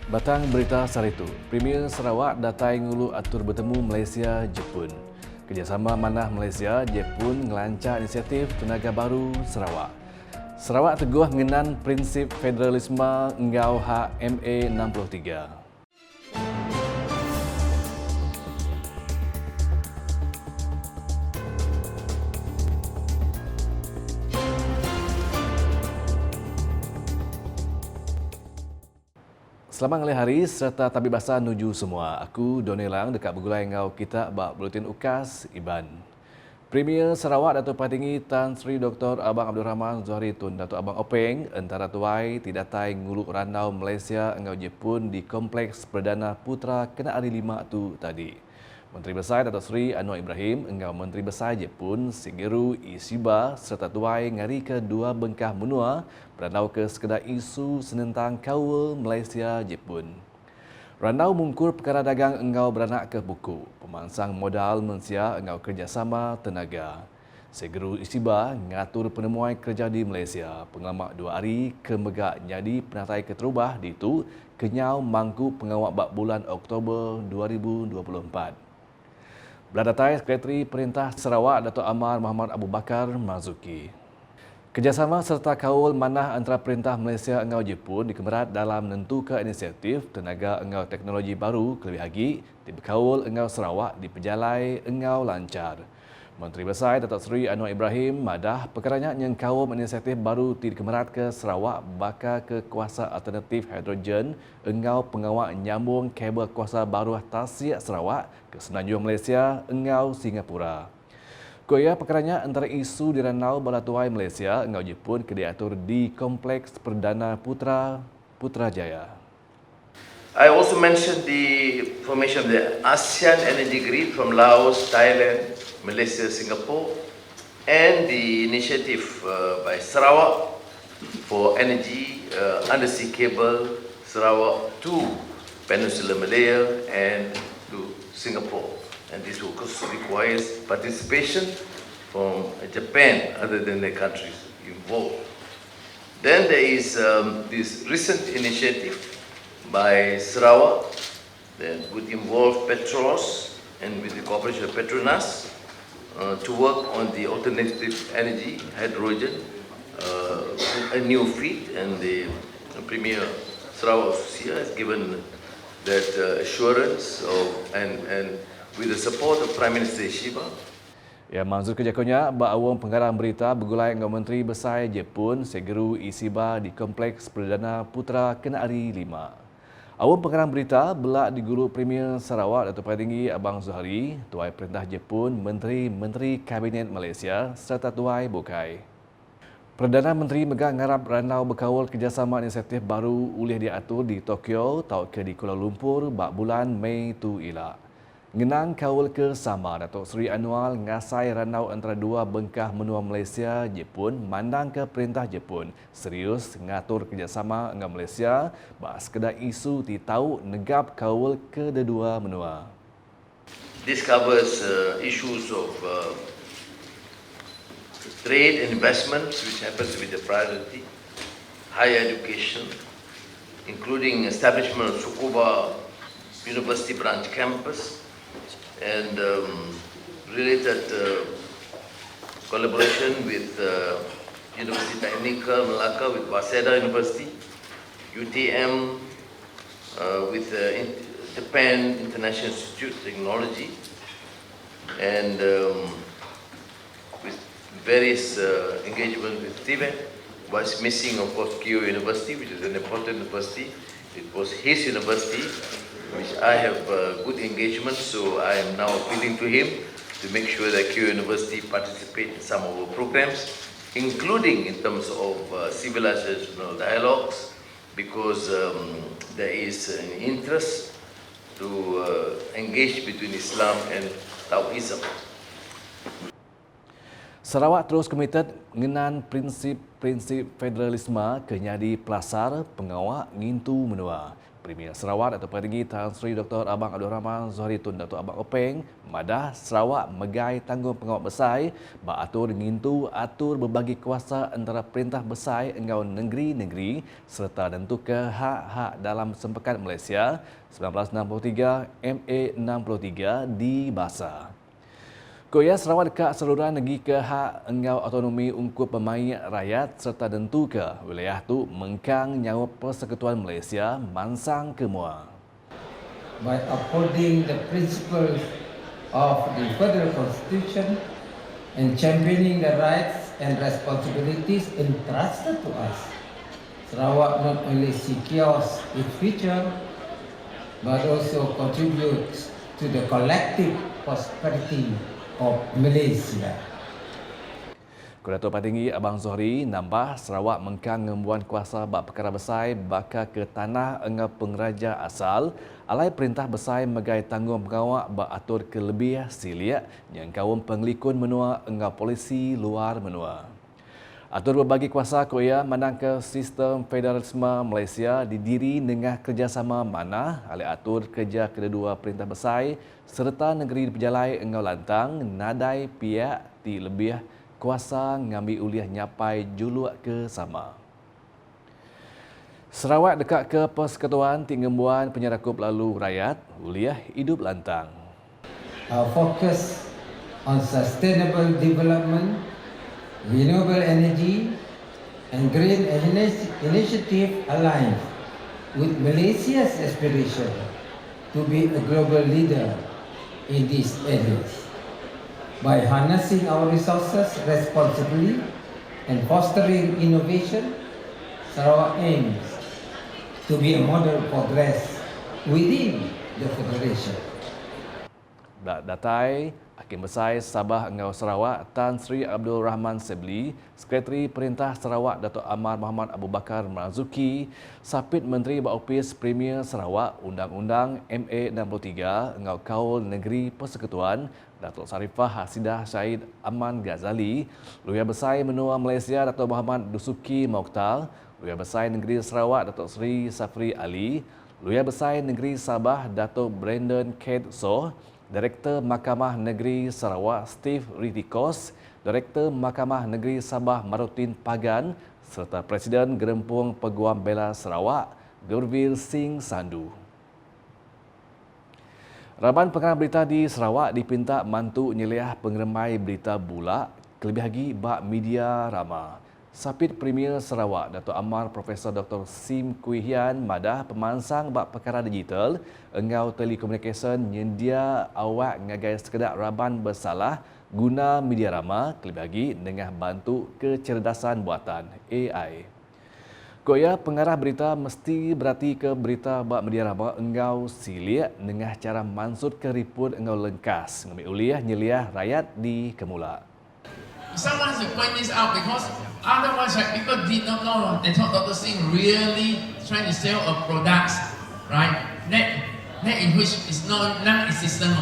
Batang berita sehari itu, Premier Sarawak datai ngulu atur bertemu Malaysia Jepun. Kerjasama Manah Malaysia Jepun ngelancar inisiatif Tenaga Baru Sarawak. Sarawak teguh mengenan prinsip federalisme engau hak MA 63. Selamat ngalih hari serta tabik basah nuju semua. Aku Donelang dekat bergulai engau kita bak Buletin Ukas Iban. Premier Sarawak Datuk Patinggi Tan Sri Dr. Abang Abdul Rahman Zuhari Tun Datuk Abang Openg antara tuai tidak tai nguluk randau Malaysia engau Jepun di Kompleks Perdana Putra kena hari 5 tu tadi. Menteri Besar Datuk Seri Anwar Ibrahim engau Menteri Besar Jepun Shigeru Ishiba serta tuai ngari ke dua bengkah menua berandau ke sekedar isu senentang kawal Malaysia Jepun. Randau mungkur perkara dagang engau beranak ke buku, pemangsang modal mensia engau kerjasama tenaga. Shigeru Ishiba ngatur penemuan kerja di Malaysia, pengalaman 2 hari ke megak jadi penatai keterubah di itu kenyau mangku pengawak bak bulan Oktober 2024. Beladatai Sekretari Perintah Sarawak Datuk Amar Muhammad Abu Bakar Marzuki. Kerjasama serta kawal manah antara Perintah Malaysia engau Jepun dikemerat dalam menentukan inisiatif tenaga engau teknologi baru kelebih lagi di berkawal engau Sarawak di pejalai engau lancar. Menteri Besar Datuk Seri Anwar Ibrahim madah perkaranya yang kawal inisiatif baru dikemerat ke Sarawak bakal ke kuasa alternatif hidrogen engau pengawak nyambung kabel kuasa baru Tasik Sarawak ke Semenanjung Malaysia engau Singapura. Koya perkaranya antara isu di Ranau Balatuai Malaysia engau Jepun ke diatur di Kompleks Perdana Putrajaya. I also mentioned the formation of the ASEAN Energy Grid from Laos, Thailand, Malaysia, Singapore, and the initiative by Sarawak for energy undersea cable Sarawak to Peninsula Malaya and to Singapore. And this of course requires participation from Japan, other than the countries involved. Then there is this recent initiative by Sarawak that would involve Petros and with the cooperation of Petronas to work on the alternative energy, hydrogen, a new feed, and the Premier Sarawak has given that assurance of and with the support of Prime Minister Ishiba. Ya, manzur kejakonya bak awam penggarang berita bergulai dengan Menteri Besar Jepun Shigeru Ishiba di Kompleks Perdana Putra kena hari 5. Awam pengarang berita belak di Guru Premier Sarawak Datuk Patinggi Abang Zuhari, Tuai Perintah Jepun, Menteri Kabinet Malaysia serta Tuai Bokai. Perdana Menteri megang ngarap ranau berkawal kerjasama inisiatif baru ulih diatur di Tokyo tau ke di Kuala Lumpur bak bulan Mei tu ilak. Ngenang kawal ke sama Datuk Seri Anwar ngasai ranau antara dua bengkah menua Malaysia Jepun mandang ke Perintah Jepun serius ngatur kerjasama dengan Malaysia bak sekedar isu di tahu negap kawal ke kedua menua. This covers issues of trade and investments, which happens to be the priority, higher education, including establishment of Tsukuba University branch campus, and related collaboration with University Technical Melaka, with Waseda University, UTM, with Japan International Institute of Technology, and with various engagement with Tibet. What's missing, of course, Kyoto University, which is an important university. It was his university, which I have good engagement, so I am now appealing to him to make sure that Kyoto University participate in some of our programs, including in terms of civilizational dialogues, because there is an interest to engage between Islam and Taoism. Sarawak terus komited ngenan prinsip-prinsip federalisme kenyadi pelasar pengawak ngintu menua. Premier Sarawak Datuk Petinggi Tan Sri Dr. Abang Abdul Rahman Zuhari Tun Datuk Abang Openg madah Sarawak megai tanggung pengawak besar beratur ngintu atur berbagi kuasa antara perintah besar engau negeri-negeri serta tentukan hak-hak dalam Sempekan Malaysia 1963 MA 63 di Bahasa. Koya Sarawak dekat saluran negeri ke hak engau autonomi ungkup pemain rakyat serta tentu ke wilayah tu mengkang nyawa Persekutuan Malaysia mansang kemua. By upholding the principles of the Federal Constitution and championing the rights and responsibilities entrusted to us, Sarawak not only secures its future but also contributes to the collective prosperity of Malaysia. Datuk Petinggi Abang Zuhari nambah Sarawak mengkang ngembuan kuasa bak perkara besar bakal ke tanah engau pengraja asal alai perintah besar megai tanggung pengawak bak atur ke lebih siliak yang kaum penglikun menua engau polisi luar menua. Atur berbagi kuasa koya menangka sistem federalisme Malaysia didiri dengan kerjasama mana alai atur kerja kedua perintah besar serta negeri berjalai engau lantang nadai pihak di lebih kuasa ngambil uliah nyapai juluk ke sama. Sarawak dekat ke Persekutuan Tinggembuan Penyerakup Lalu Rakyat uliah hidup lantang. Our focus on sustainable development, renewable energy and green initiative aligns with Malaysia's aspiration to be a global leader in these areas. By harnessing our resources responsibly and fostering innovation, Sarawak aims to be a model progress within the Federation. Datai Hakim Besar Sabah Engau Sarawak Tan Sri Abdul Rahman Sebli, Sekretari Perintah Sarawak Datuk Amar Muhammad Abu Bakar Marzuki, Sapit Menteri Baupis Premier Sarawak Undang-Undang MA 63 Engau Kaul Negeri Persekutuan Datuk Sarifah Hasidah Syahid Aman Ghazali, Luya Besar Menua Malaysia Datuk Muhammad Dusuki Mokhtar, Luya Besar Negeri Sarawak Datuk Sri Safri Ali, Luya Besar Negeri Sabah Datuk Brandon Kate Soh, Direktur Mahkamah Negeri Sarawak Steve Ritikos, Direktur Mahkamah Negeri Sabah Marutin Pagan serta Presiden Gerempung Peguam Bela Sarawak Gurvir Singh Sandu. Raban pengarah berita di Sarawak dipinta mantu nyeliah pengeremai berita bulak kelebih lagi bak media rama. Sapit Premier Sarawak Datuk Amar Profesor Dr. Sim Kuihian madah pemansang bak perkara digital engau telekomunikasi nyendia awak ngagai sekedar raban bersalah guna media rama kelebih lagi dengan bantu kecerdasan buatan AI. Koya pengarah berita mesti berarti ke berita bak media rama engau silia dengan cara mansut ke riput engau lengkas ngambil uliah nyeliah rakyat di Kemula. Someone has to point this out because otherwise, right, people did not know. They thought Dr. Singh really trying to sell a product, right? That in which is non-existent,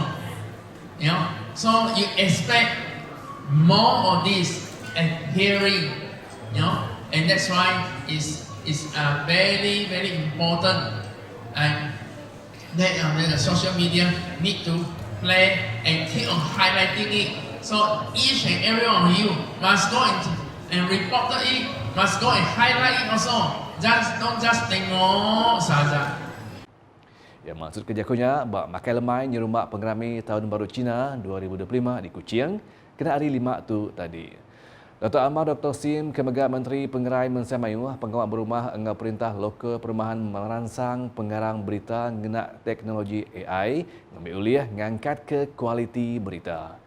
you know. So you expect more of this and hearing, you know, and that's why it's very important, and that the social media need to play and keep on highlighting it. So each and every one of you must go and report it, must go and highlight it also. Don't just tengok saja. Yang maksud kerja bak makai lemai nyerumbak pengerami Tahun Baru Cina 2025 di Kuching kena hari 5 tu tadi. Datuk Amar Dr. Sim Kemegak Menteri Pengerai Mensemayuh Pengawal Berumah Engau Perintah Lokal Perumahan merangsang pengarang berita ngenak teknologi AI ngambil uliah ngangkat ke kualiti berita.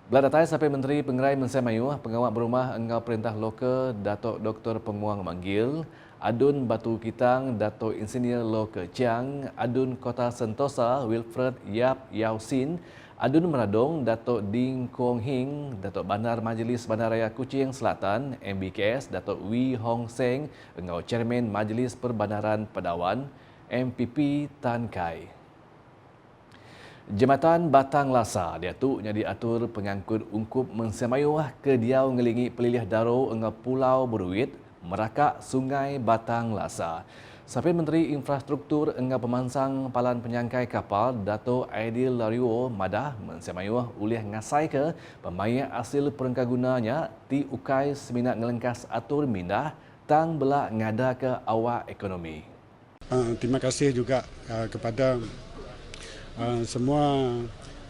Beladatai sampai Menteri Pengerai Mensemayuh Pengawal Berumah Engau Perintah Lokal Datuk Dr. Penguang Manggil, Adun Batu Kitang Datuk Insinyur Loke Chiang, Adun Kota Sentosa Wilfred Yap Yausin, Adun Meradong Datuk Ding Kuong Hing, Datuk Bandar Majlis Bandaraya Kuching Selatan MBKS Datuk Wee Hong Seng, Engau Chairman Majlis Perbandaran Pedawan MPP Tan Kai. Jambatan Batang Lasa diatuknya diatur pengangkut ungkup mensemayuah ke diau ngelingi pelilih daro engau Pulau Beruit, merakak Sungai Batang Lasa. Sapi Menteri Infrastruktur engau pemansang palan penyangkai kapal Dato' Aidil Lario madah mensemayuah ulih ngasai ke pemain hasil perengkagunanya ti ukai seminat ngelengkas atur mindah tang belak ngada ke awak ekonomi. Terima kasih juga kepada semua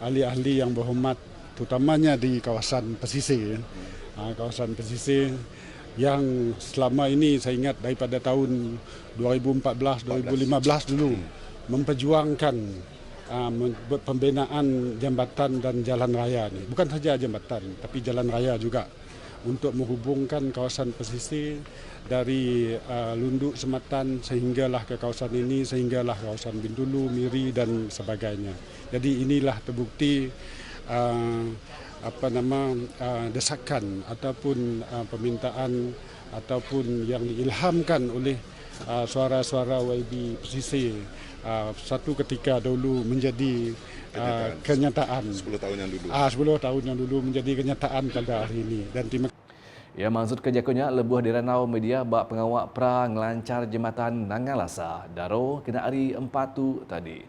ahli-ahli yang berhormat, terutamanya di kawasan pesisir. Kawasan pesisir yang selama ini saya ingat daripada tahun 2014-2015 dulu memperjuangkan pembinaan jambatan dan jalan raya ini. Bukan saja jambatan, tapi jalan raya juga untuk menghubungkan kawasan pesisir dari Lunduk Sematan sehinggalah ke kawasan ini, sehinggalah kawasan Bintulu, Miri dan sebagainya. Jadi inilah terbukti desakan ataupun permintaan ataupun yang diilhamkan oleh suara-suara YB pesisir satu ketika dulu menjadi kenyataan. 10 tahun yang dulu. 10 tahun yang dulu menjadi kenyataan pada hari ini. Dan terima Ya, maksud kejakunya lebuh di ranau media bak pengawak pra ngelancar jembatan Nangalasa daro kena hari 4 tu tadi.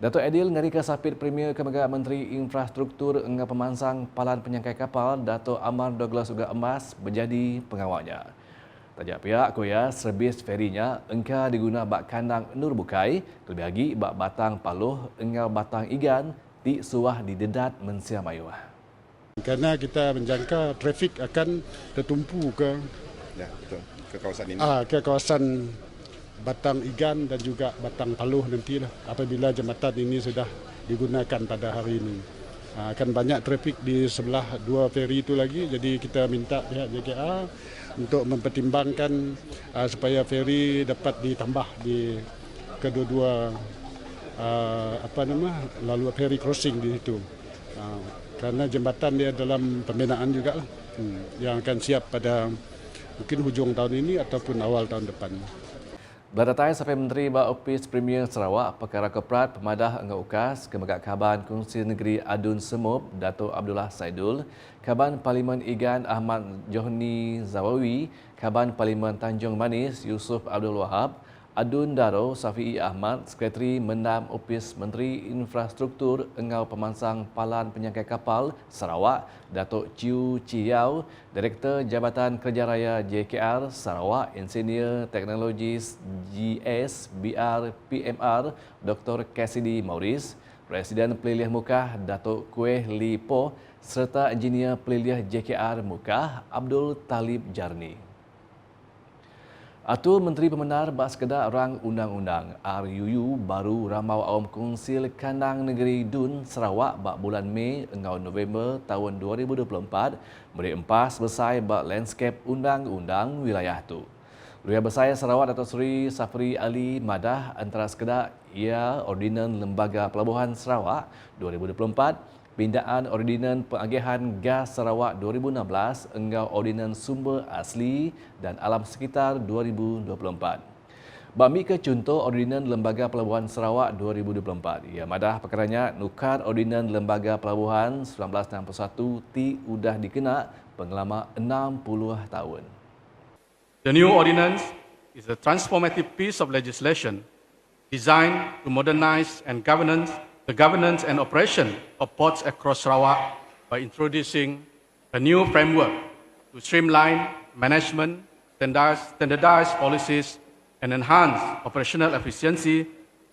Dato' Aidil ngari ke sapit Premier Kementerian Menteri Infrastruktur engah pemansang palan penyangkai kapal Dato' Amar Douglas Uga Emas menjadi pengawaknya. Tajak pihak koya servis ferinya engkau diguna bak kandang Nur Bukai, lebih lagi bak batang Paluh engau batang Igan di suah di dedat Mensiamayuah. Kerana kita menjangka trafik akan tertumpu ke betul. Ke kawasan ini. Ke kawasan Batang Igan dan juga Batang Paluh nantilah apabila jambatan ini sudah digunakan pada hari ini. Akan banyak trafik di sebelah dua feri itu lagi, jadi kita minta pihak JKA untuk mempertimbangkan supaya feri dapat ditambah di kedua-dua lalu feri crossing di situ. Kerana jambatan dia dalam pembinaan juga yang akan siap pada mungkin hujung tahun ini ataupun awal tahun depan. Beladatay sampai Menteri Bak Opis Premier Sarawak, Perkara Keprat Pemadah Engau Ukas, Kemegak Kaban Kongsi Negeri Adun Semup, Dato' Abdullah Saidul, Kaban Parlimen Igan Ahmad Johni Zawawi, Kaban Parlimen Tanjung Manis Yusuf Abdul Wahab, Adun Daro Safi'i Ahmad, Sekretari Mendam Opis Menteri Infrastruktur Engau Pemansang Palan Penyangkai Kapal Sarawak, Dato' Chiu Chiau, Direktur Jabatan Kerja Raya JKR Sarawak, Insinyur Teknologis GS BR PMR Dr. Cassidy Maurice, Presiden Pelilih Mukah Dato' Kueh Li Po serta Engineer Pelilih JKR Mukah Abdul Talib Jarni. Atur Menteri Pemenar Bak Sekedar Rang Undang-Undang RUU baru Ramau Awam Konsil Kandang Negeri Dun Sarawak bak bulan Mei engau November tahun 2024 beri empas besai bak landscape undang-undang wilayah tu. Luya Besar Sarawak Dato' Seri Safri Ali madah antara sekedar ia Ordinan Lembaga Pelabuhan Sarawak 2024, pindaan Ordinan Pengagihan Gas Sarawak 2016 engau Ordinan Sumber Asli dan Alam Sekitar 2024. Bami ke contoh Ordinan Lembaga Pelabuhan Sarawak 2024. Ia madah perkaranya nukar Ordinan Lembaga Pelabuhan 1961 ti udah dikena penggelama 60 tahun. The new ordinance is a transformative piece of legislation designed to modernize and the governance and operation of ports across Sarawak by introducing a new framework to streamline management, standardize policies, and enhance operational efficiency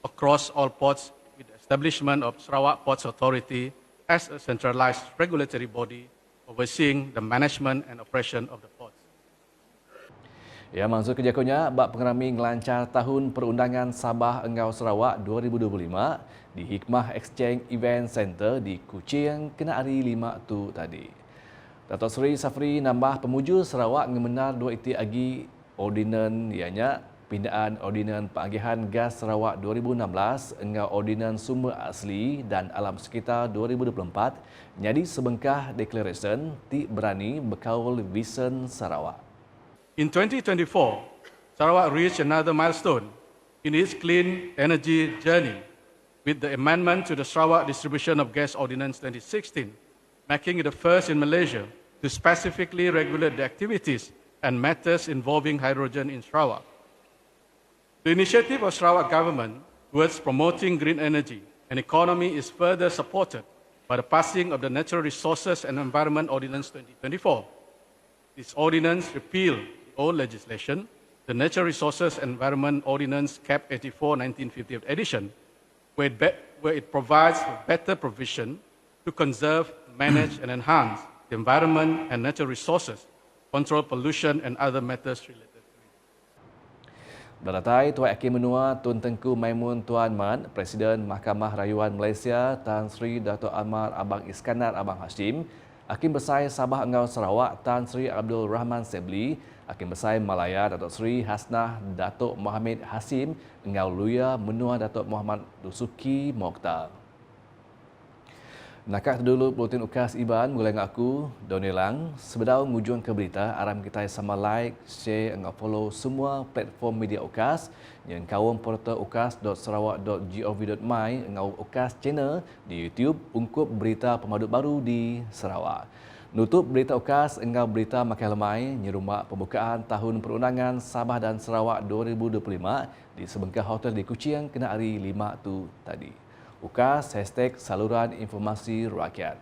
across all ports with the establishment of Sarawak Ports Authority as a centralized regulatory body overseeing the management and operation of the ports. Ya, maksud kejakunya bak pengerami ngelancar tahun perundangan Sabah Engau Sarawak 2025 di Hikmah Exchange Event Center di Kuching kena hari 5 tu tadi. Dato' Seri Safri nambah pemuju Sarawak ngemenar dua iti agi ordinan ianya pindaan Ordinan Pengagihan Gas Sarawak 2016 engau Ordinan Sumber Asli dan Alam Sekitar 2024 nyadi sebengkah declaration ti berani berkaul vision Sarawak. In 2024, Sarawak reached another milestone in its clean energy journey with the amendment to the Sarawak Distribution of Gas Ordinance 2016, making it the first in Malaysia to specifically regulate the activities and matters involving hydrogen in Sarawak. The initiative of Sarawak government towards promoting green energy and economy is further supported by the passing of the Natural Resources and Environment Ordinance 2024. This ordinance repealed the old legislation, the Natural Resources and Environment Ordinance Cap 84 1950th edition, where it provides for better provision to conserve, manage and enhance the environment and natural resources, control pollution and other matters related. Beratai Tuan Hakim Menua Tun Tengku Maimun Tuan Mat, Presiden Mahkamah Rayuan Malaysia Tan Sri Dato' Amar Abang Iskandar Abang Hashim, Hakim Besar Sabah Engau Sarawak Tan Sri Abdul Rahman Sebli, Hakim Besar Malaya Datuk Sri Hasnah Datuk Mohamed Hasim, Engau Luya Menua Datuk Muhammad Dusuki Mokhtar. Nakak dulu Buletin Ukas Iban mulai dengan aku, Doni Lang. Sebelum ngujung ke berita, aram kita sama like, share dan follow semua platform media Ukas yang kawam portal ukas.sarawak.gov.my dengan Ukas channel di YouTube ungkup berita pemaduk baru di Sarawak. Nutup berita Ukas engau berita makan lemai nyerumak pembukaan tahun perundangan Sabah dan Sarawak 2025 di sebengkah hotel di Kuching kena hari 5 tu tadi. Ukas #saluran informasi rakyat.